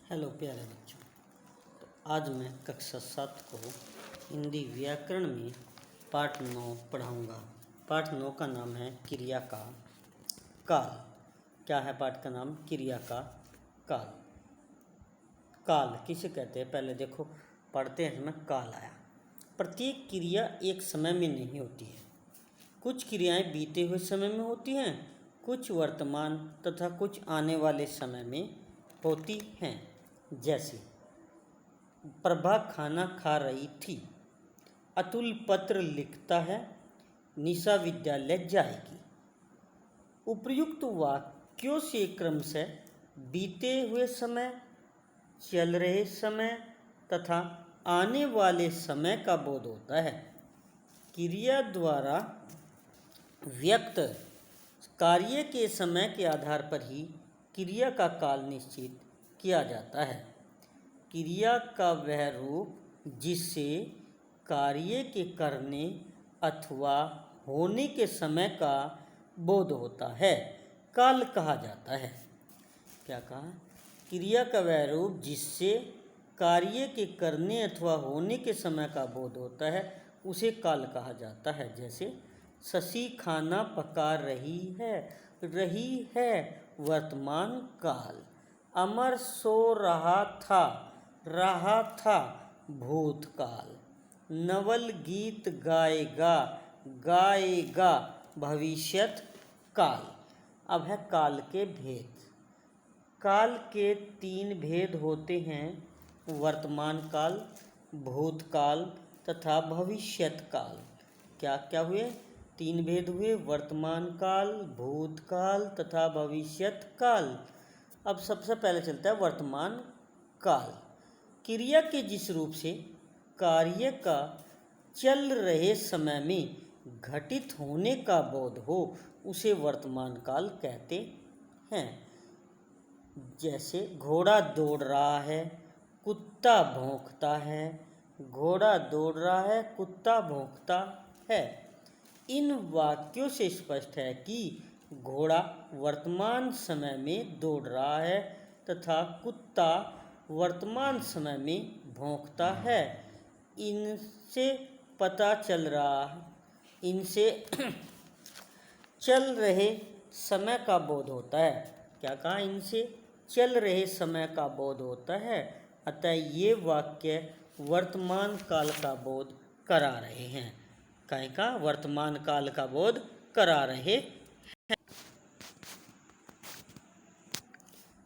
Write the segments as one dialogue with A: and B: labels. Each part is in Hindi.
A: हेलो प्यारे बच्चों। तो आज मैं कक्षा 7 को हिंदी व्याकरण में पाठ 9 पढ़ाऊँगा। पाठ 9 का नाम है क्रिया का काल। क्या है पाठ का नाम? क्रिया का काल। काल किसे कहते हैं? पहले देखो पढ़ते हैं इसमें काल आया। प्रत्येक क्रिया एक समय में नहीं होती है। कुछ क्रियाएं बीते हुए समय में होती हैं, कुछ वर्तमान तथा कुछ आने वाले समय में होती हैं। जैसे प्रभा खाना खा रही थी, अतुल पत्र लिखता है, निशा विद्यालय जाएगी। उपर्युक्त वाक्यों से क्रमशः बीते हुए समय, चल रहे समय तथा आने वाले समय का बोध होता है। क्रिया द्वारा व्यक्त कार्य के समय के आधार पर ही क्रिया का काल निश्चित किया जाता है। क्रिया का वह रूप जिससे कार्य के करने अथवा होने के समय का बोध होता है, काल कहा जाता है। क्या कहा? क्रिया का वह रूप जिससे कार्य के करने अथवा होने के समय का बोध होता है, उसे काल कहा जाता है। जैसे शशि खाना पका रही है वर्तमान काल। अमर सो रहा था भूतकाल। नवल गीत गाएगा भविष्यत काल। अब है काल के भेद। काल के 3 भेद होते हैं, वर्तमान काल, भूतकाल तथा भविष्यत काल। क्या क्या हुए? 3 भेद हुए, वर्तमान काल, भूतकाल तथा भविष्यत काल। अब सबसे पहले चलता है वर्तमान काल। क्रिया के जिस रूप से कार्य का चल रहे समय में घटित होने का बोध हो, उसे वर्तमान काल कहते हैं। जैसे घोड़ा दौड़ रहा है, कुत्ता भौंकता है। घोड़ा दौड़ रहा है, कुत्ता भौंकता है। इन वाक्यों से स्पष्ट है कि घोड़ा वर्तमान समय में दौड़ रहा है तथा कुत्ता वर्तमान समय में भौंकता है। इनसे पता चल रहा है, इनसे चल रहे समय का बोध होता है। क्या कहा? इनसे चल रहे समय का बोध होता है। अतः ये वाक्य वर्तमान काल का बोध करा रहे हैं। कहीं का? वर्तमान काल का बोध करा रहे हैं।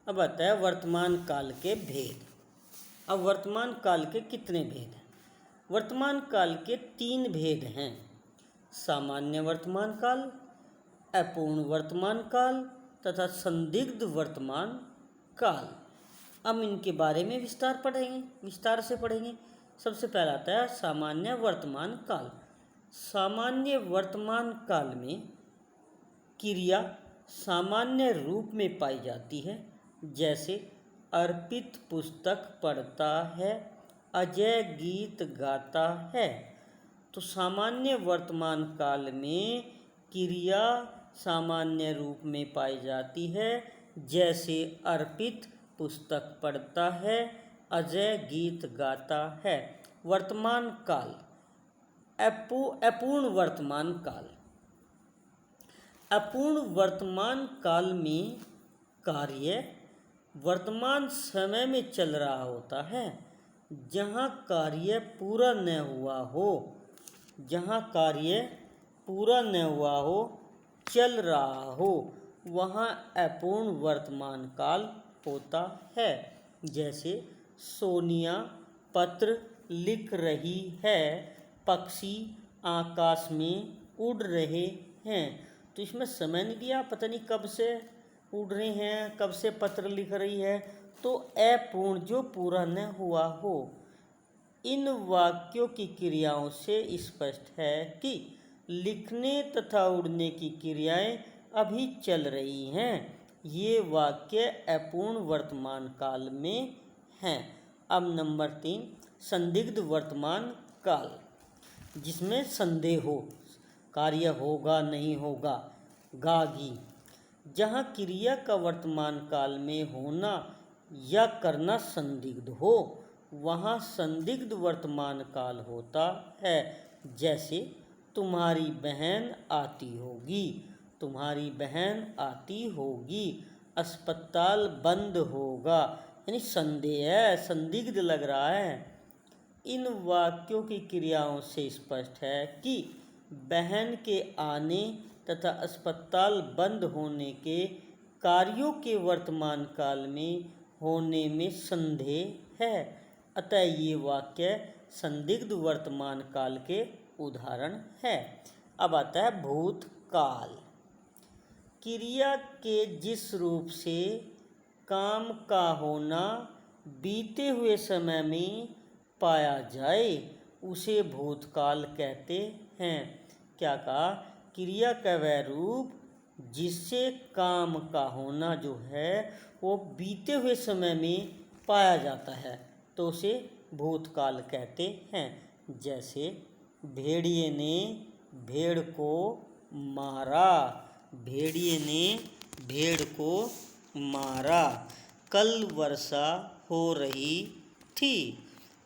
A: अब आता है वर्तमान काल के भेद। अब वर्तमान काल के कितने भेद हैं? वर्तमान काल के 3 भेद हैं, सामान्य वर्तमान काल, अपूर्ण वर्तमान काल तथा संदिग्ध वर्तमान काल। हम इनके बारे में विस्तार से पढ़ेंगे। सबसे पहला आता है सामान्य वर्तमान काल। सामान्य वर्तमान काल में क्रिया सामान्य रूप में पाई जाती है। जैसे अर्पित पुस्तक पढ़ता है, अजय गीत गाता है। तो सामान्य वर्तमान काल में क्रिया सामान्य रूप में पाई जाती है। जैसे अर्पित पुस्तक पढ़ता है, अजय गीत गाता है। वर्तमान काल। अपूर्ण वर्तमान काल। अपूर्ण वर्तमान काल में कार्य वर्तमान समय में चल रहा होता है। जहाँ कार्य पूरा न हुआ हो, चल रहा हो, वहाँ अपूर्ण वर्तमान काल होता है। जैसे सोनिया पत्र लिख रही है, पक्षी आकाश में उड़ रहे हैं। तो इसमें समय नहीं दिया, पता नहीं कब से उड़ रहे हैं, कब से पत्र लिख रही है। तो अपूर्ण, जो पूरा न हुआ हो। इन वाक्यों की क्रियाओं से स्पष्ट है कि लिखने तथा उड़ने की क्रियाएं अभी चल रही हैं। ये वाक्य अपूर्ण वर्तमान काल में हैं। अब नंबर 3, संदिग्ध वर्तमान काल, जिसमें संदेह हो, कार्य होगा नहीं होगा, गागी। जहाँ क्रिया का वर्तमान काल में होना या करना संदिग्ध हो, वहाँ संदिग्ध वर्तमान काल होता है। जैसे तुम्हारी बहन आती होगी, तुम्हारी बहन आती होगी, अस्पताल बंद होगा, यानी संदेह है, संदिग्ध लग रहा है। इन वाक्यों की क्रियाओं से स्पष्ट है कि बहन के आने तथा अस्पताल बंद होने के कार्यों के वर्तमान काल में होने में संदेह है। अतः ये वाक्य संदिग्ध वर्तमान काल के उदाहरण है। अब आता है भूतकाल। क्रिया के जिस रूप से काम का होना बीते हुए समय में पाया जाए उसे भूतकाल कहते हैं। क्या कहा? क्रिया का वह रूप जिससे काम का होना जो है वो बीते हुए समय में पाया जाता है तो उसे भूतकाल कहते हैं। जैसे भेड़िए ने भेड़ को मारा, भेड़िए ने भेड़ को मारा, कल वर्षा हो रही थी।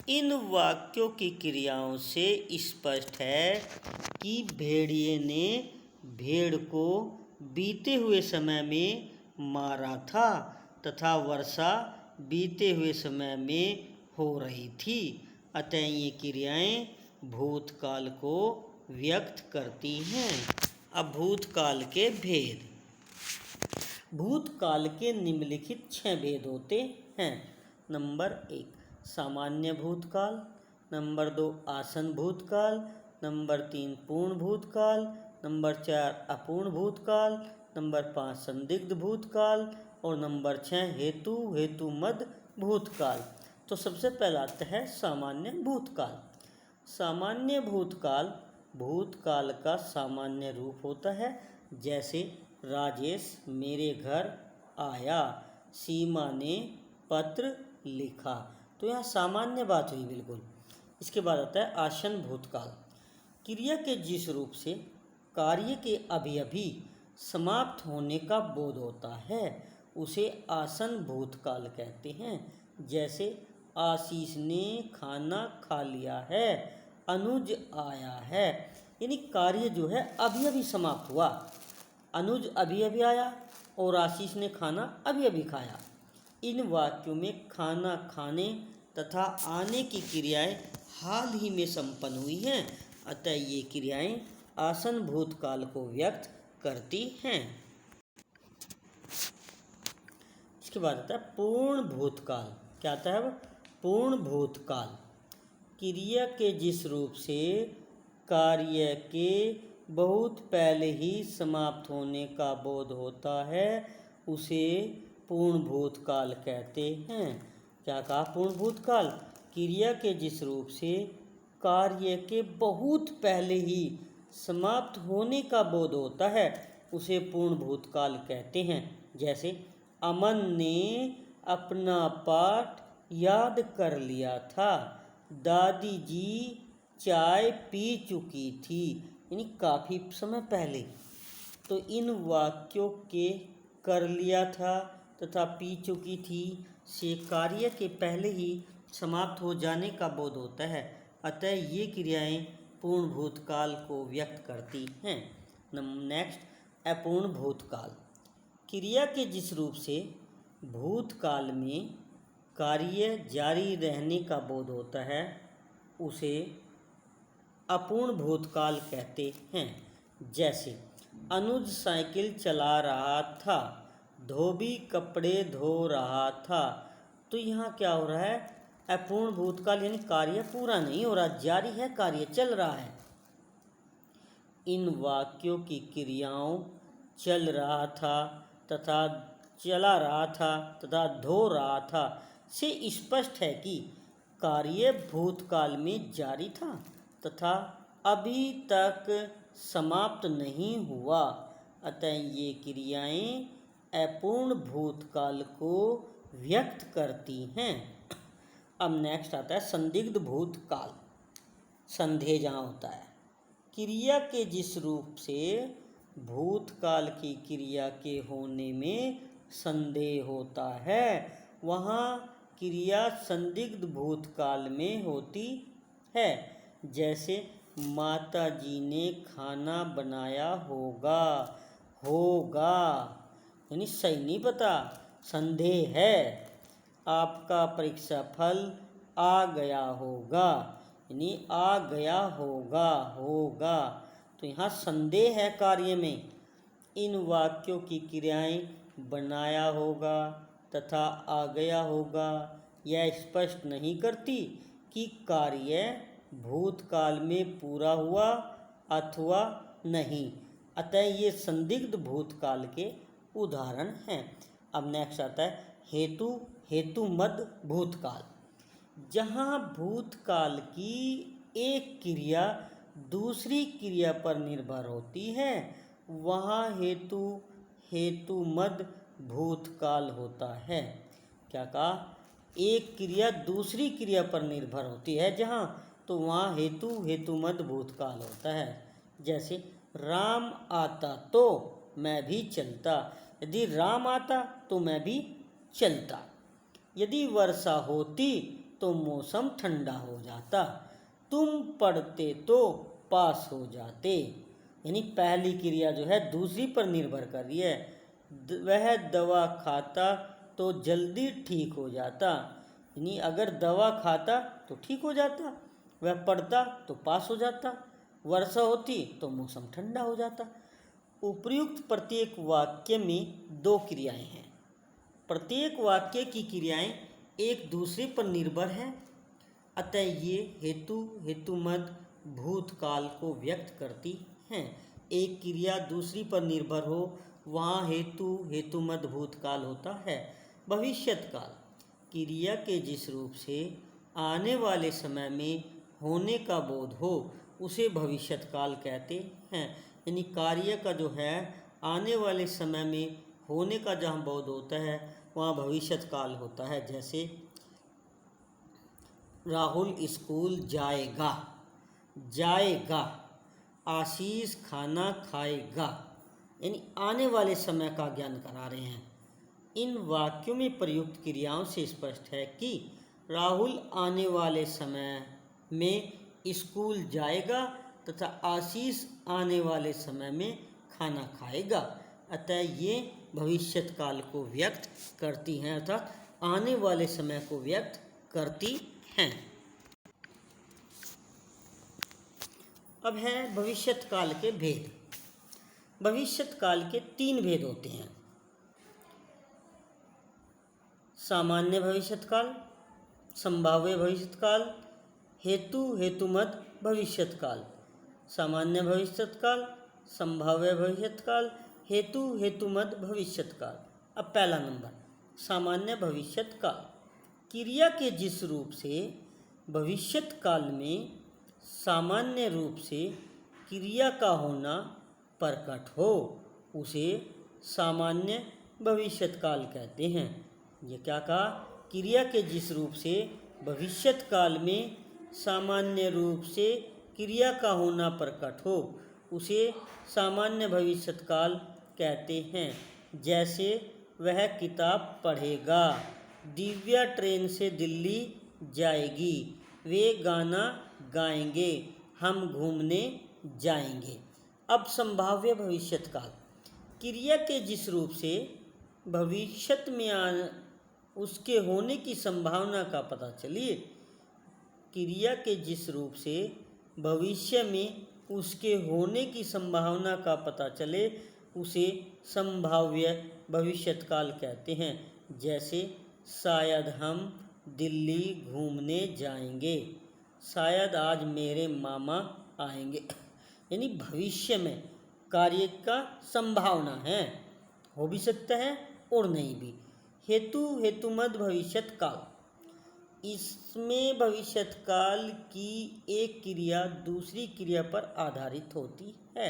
A: इन वाक्यों की क्रियाओं से स्पष्ट है कि भेड़िए ने भेड़ को बीते हुए समय में मारा था तथा वर्षा बीते हुए समय में हो रही थी। अतः ये क्रियाएं भूतकाल को व्यक्त करती हैं। अब भूतकाल के भेद। भूतकाल के निम्नलिखित 6 भेद होते हैं। नंबर 1 सामान्य भूतकाल, नंबर 2 आसन भूतकाल, नंबर 3 पूर्ण भूतकाल, नंबर 4 अपूर्ण भूतकाल, नंबर 5 संदिग्ध भूतकाल और नंबर 6 हेतुमद भूतकाल। तो सबसे पहला आता है सामान्य भूतकाल। सामान्य भूतकाल भूतकाल का सामान्य रूप होता है। जैसे राजेश मेरे घर आया, सीमा ने पत्र लिखा। तो यहाँ सामान्य बात हुई बिल्कुल। इसके बाद आता है आसन भूतकाल। क्रिया के जिस रूप से कार्य के अभी अभी समाप्त होने का बोध होता है उसे आसन भूतकाल कहते हैं। जैसे आशीष ने खाना खा लिया है, अनुज आया है, यानी कार्य जो है अभी अभी समाप्त हुआ। अनुज अभी अभी आया और आशीष ने खाना अभी अभी खाया। इन वाक्यों में खाना खाने तथा आने की क्रियाएं हाल ही में संपन्न हुई हैं। अतः ये क्रियाएं आसन भूतकाल को व्यक्त करती हैं। इसके बाद आता है पूर्ण भूतकाल। क्या आता है? पूर्ण भूतकाल। क्रिया के जिस रूप से कार्य के बहुत पहले ही समाप्त होने का बोध होता है उसे पूर्ण भूतकाल कहते हैं। क्या कहा? पूर्ण भूतकाल। क्रिया के जिस रूप से कार्य के बहुत पहले ही समाप्त होने का बोध होता है उसे पूर्ण भूतकाल कहते हैं। जैसे अमन ने अपना पाठ याद कर लिया था, दादी जी चाय पी चुकी थी, यानी काफ़ी समय पहले। तो इन वाक्यों के कर लिया था तथा पी चुकी थी से कार्य के पहले ही समाप्त हो जाने का बोध होता है। अतः ये क्रियाएं पूर्ण भूतकाल को व्यक्त करती हैं। नेक्स्ट अपूर्ण भूतकाल। क्रिया के जिस रूप से भूतकाल में कार्य जारी रहने का बोध होता है उसे अपूर्ण भूतकाल कहते हैं। जैसे अनुज साइकिल चला रहा था, धोबी कपड़े धो रहा था। तो यहाँ क्या हो रहा है? अपूर्ण भूतकाल, यानी कार्य पूरा नहीं हो रहा, जारी है, कार्य चल रहा है। इन वाक्यों की क्रियाओं चल रहा था तथा चला रहा था तथा धो रहा था से स्पष्ट है कि कार्य भूतकाल में जारी था तथा अभी तक समाप्त नहीं हुआ। अतः ये क्रियाएं अपूर्ण भूतकाल को व्यक्त करती हैं। अब नेक्स्ट आता है संदिग्ध भूतकाल। संदेह जहाँ होता है। क्रिया के जिस रूप से भूतकाल की क्रिया के होने में संदेह होता है वहाँ क्रिया संदिग्ध भूतकाल में होती है। जैसे माता जी ने खाना बनाया होगा, होगा यानी सही नहीं पता, संदेह है। आपका परीक्षा फल आ गया होगा यानी आ गया होगा, होगा तो यहाँ संदेह है कार्य में। इन वाक्यों की क्रियाएं बनाया होगा तथा आ गया होगा यह स्पष्ट नहीं करती कि कार्य भूतकाल में पूरा हुआ अथवा नहीं, अतः ये संदिग्ध भूतकाल के उदाहरण हैं। अब नेक्स्ट आता है हेतु, हेतुमद भूतकाल। जहाँ भूतकाल की एक क्रिया दूसरी क्रिया पर निर्भर होती है वहाँ हेतु, हेतुमद भूतकाल होता है। क्या कहा? एक क्रिया दूसरी क्रिया पर निर्भर होती है जहाँ, तो वहाँ हेतु, हेतुमद भूतकाल होता है। जैसे राम आता तो मैं भी चलता, यदि राम आता तो मैं भी चलता। यदि वर्षा होती तो मौसम ठंडा हो जाता। तुम पढ़ते तो पास हो जाते। यानी पहली क्रिया जो है दूसरी पर निर्भर कर रही है। वह दवा खाता तो जल्दी ठीक हो जाता, यानी अगर दवा खाता तो ठीक हो जाता, वह पढ़ता तो पास हो जाता, वर्षा होती तो मौसम ठंडा हो जाता। उपर्युक्त प्रत्येक वाक्य में दो क्रियाएं हैं। प्रत्येक वाक्य की क्रियाएं एक दूसरे पर निर्भर हैं, अतः ये हेतु, हेतुमद भूतकाल को व्यक्त करती हैं। एक क्रिया दूसरी पर निर्भर हो वहाँ हेतु, हेतुमद भूतकाल होता है। भविष्यत्काल, क्रिया के जिस रूप से आने वाले समय में होने का बोध हो उसे भविष्यत्काल कहते हैं। यानी कार्य का जो है आने वाले समय में होने का जहाँ बोध होता है वहाँ भविष्यत्काल होता है। जैसे राहुल स्कूल जाएगा, जाएगा, आशीष खाना खाएगा, यानी आने वाले समय का ज्ञान करा रहे हैं। इन वाक्यों में प्रयुक्त क्रियाओं से स्पष्ट है कि राहुल आने वाले समय में स्कूल जाएगा तथा आशीष आने वाले समय में खाना खाएगा, अतः ये भविष्यत्काल को व्यक्त करती हैं, अर्थात आने वाले समय को व्यक्त करती हैं। अब है भविष्यत्काल के भेद। भविष्यत्काल के तीन भेद होते हैं। सामान्य भविष्यत्काल, संभाव्य भविष्यत्काल, हेतु, हेतुमद भविष्यत्काल। सामान्य भविष्यत्काल, संभाव्य भविष्यत्काल, हेतु, हेतुमद भविष्यत्काल। अब पहला नंबर सामान्य भविष्यत्काल। क्रिया के जिस रूप से भविष्यत्काल में सामान्य रूप से क्रिया का होना प्रकट हो उसे सामान्य भविष्यत्काल कहते हैं। ये क्या कहा? क्रिया के जिस रूप से भविष्यत्काल में सामान्य रूप से क्रिया का होना प्रकट हो उसे सामान्य भविष्यत्काल कहते हैं। जैसे वह किताब पढ़ेगा, दिव्या ट्रेन से दिल्ली जाएगी, वे गाना गाएंगे, हम घूमने जाएंगे। अब संभाव्य भविष्यत्काल। क्रिया के जिस रूप से भविष्यत में उसके होने की संभावना का पता चलिए, क्रिया के जिस रूप से भविष्य में उसके होने की संभावना का पता चले उसे संभाव्य भविष्यत्काल कहते हैं। जैसे शायद हम दिल्ली घूमने जाएंगे, शायद आज मेरे मामा आएंगे। यानी भविष्य में कार्य का संभावना है, हो भी सकता है और नहीं भी। हेतु, हेतुमद भविष्यत्काल। इसमें भविष्यत्काल की एक क्रिया दूसरी क्रिया पर आधारित होती है,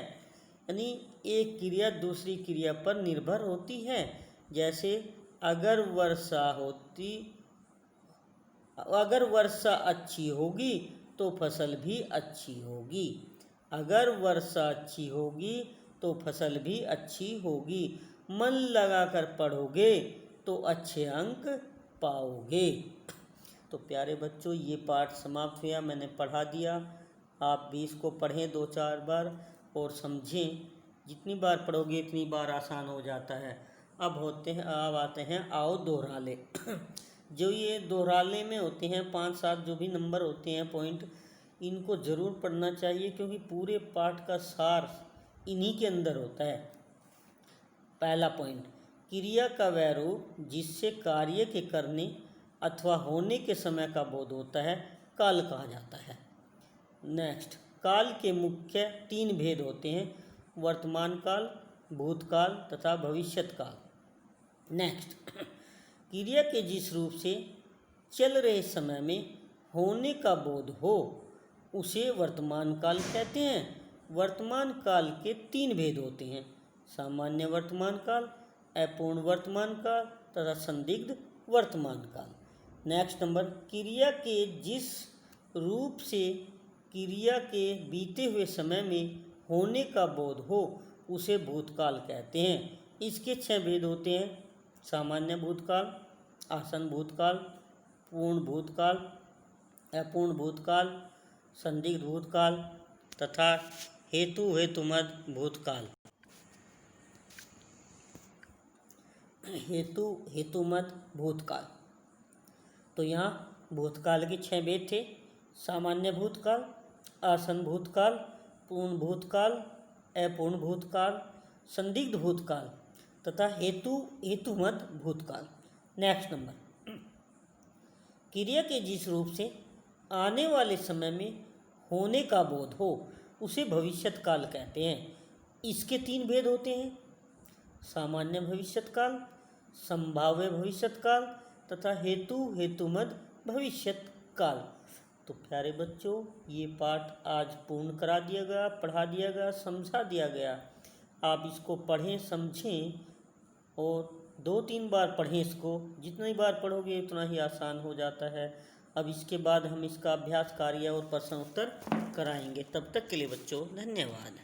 A: यानी एक क्रिया दूसरी क्रिया पर निर्भर होती है। जैसे अगर वर्षा अच्छी होगी तो फसल भी अच्छी होगी, अगर वर्षा अच्छी होगी तो फसल भी अच्छी होगी, मन लगाकर पढ़ोगे तो अच्छे अंक पाओगे। तो प्यारे बच्चों, ये पाठ समाप्त हुआ, मैंने पढ़ा दिया। आप भी इसको पढ़ें 2-4 बार और समझें। जितनी बार पढ़ोगे इतनी बार आसान हो जाता है। अब आते हैं आओ दोहराले। जो ये दोहराले में होते हैं 5-7 जो भी नंबर होते हैं पॉइंट, इनको ज़रूर पढ़ना चाहिए क्योंकि पूरे पाठ का सार इन्हीं के अंदर होता है। पहला पॉइंट, क्रिया का वह रूप जिससे कार्य के करने अथवा होने के समय का बोध होता है काल कहा जाता है। नेक्स्ट, काल के मुख्य 3 भेद होते हैं, वर्तमान काल, भूतकाल तथा भविष्यत काल। नेक्स्ट, क्रिया के जिस रूप से चल रहे समय में होने का बोध हो उसे वर्तमान काल कहते हैं। वर्तमान काल के 3 भेद होते हैं, सामान्य वर्तमान काल, अपूर्ण वर्तमान काल तथा संदिग्ध वर्तमान काल। नेक्स्ट नंबर, क्रिया के जिस रूप से क्रिया के बीते हुए समय में होने का बोध हो उसे भूतकाल कहते हैं। इसके 6 भेद होते हैं, सामान्य भूतकाल, आसन भूतकाल, पूर्ण भूतकाल, अपूर्ण भूतकाल, संदिग्ध भूतकाल तथा हेतुमद भूतकाल। हेतुमद भूतकाल। तो यहाँ भूतकाल के 6 भेद थे, सामान्य भूतकाल, आसन भूतकाल, पूर्ण भूतकाल, अपूर्ण भूतकाल, संदिग्ध भूतकाल तथा हेतुमद भूतकाल। नेक्स्ट नंबर, क्रिया के जिस रूप से आने वाले समय में होने का बोध हो उसे भविष्यत काल कहते हैं। इसके 3 भेद होते हैं, सामान्य भविष्यत काल, संभाव्य भविष्यत काल तथा हेतुमद भविष्यत काल। तो प्यारे बच्चों, ये पाठ आज पूर्ण करा दिया गया, पढ़ा दिया गया, समझा दिया गया। आप इसको पढ़ें, समझें और 2-3 बार पढ़ें इसको। जितनी बार पढ़ोगे उतना ही आसान हो जाता है। अब इसके बाद हम इसका अभ्यास कार्य और प्रश्न उत्तर कराएंगे। तब तक के लिए बच्चों धन्यवाद।